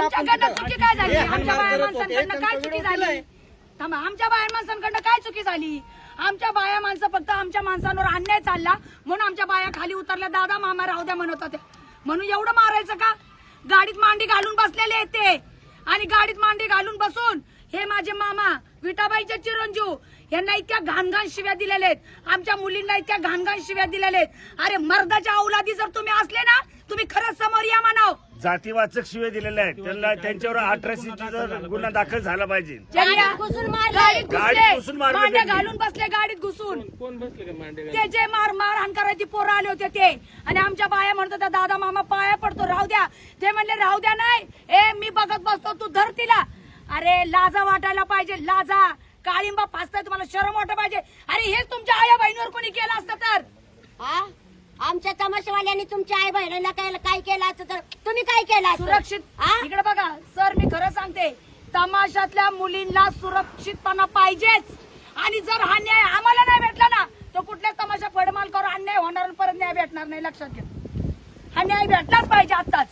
आमच्याकडनं चुकी काय झाली? आमच्या बाया माणसांकडनं काय चुकी झाली? थांबा, आमच्या बाया माणसांकडनं काय चुकी झाली? आमच्या बाया माणसं फक्त आमच्या माणसांवर अन्याय चालला म्हणून आमच्या बाया खाली उतरल्या, दादा मामा राहू द्या म्हणत होत्या म्हणून एवढं मारायचं का? गाडीत मांडी घालून बसलेले आहेत ते, आणि गाडीत मांडी घालून बसून हे माझे मामा विठाबाईचे चिरंजीव यांना इतक्या घाणघाण शिव्या दिलेल्या आहेत, आमच्या मुलींना इतक्या घाणघाण शिव्या दिलेल्या आहेत. अरे मर्दाच्या औलादी जर तुम्ही असले ना, तुम्ही खरंच समोर या म्हणाव. जातीवाचक शिवे दिलेले आहेत त्यांना, त्यांच्यावर अट्रॅसिटीचा गुन्हा दाखल झाला पाहिजे. गाडीत घुसून मांड्या घालून बसले, गाडीत घुसून कोण बसले का मांडे? ते जे मारहाण करायची पोरं आले होते ते, आणि आमच्या बाया म्हणत होत्या दादा मामा पाया पडतो राहू द्या. ते म्हणले राहू द्या नाही, ए मी बघत बसतो तू धर तिला. अरे लाजा वाटायला पाहिजे, लाजा. काळिंबा फासताय, तुम्हाला शरम वाटलं पाहिजे. अरे हेच तुमच्या आया बहिणीवर कोणी केलं असतं तर? आमच्या तमाशावाल्यांनी तुमच्या आई बहिणीला काय केलं असतं तर तुम्ही काय केलं? सुरक्षित. इकडे बघा सर, मी खरं सांगते, तमाशातल्या मुलींना सुरक्षितपणा पाहिजेच. आणि जर हा न्याय आम्हाला नाही भेटला ना, तर कुठल्याच तमाशा फडमाल करून अन्याय होणार, परत न्याय भेटणार नाही. लक्षात घ्या, हा न्याय भेटलाच पाहिजे आत्ताच.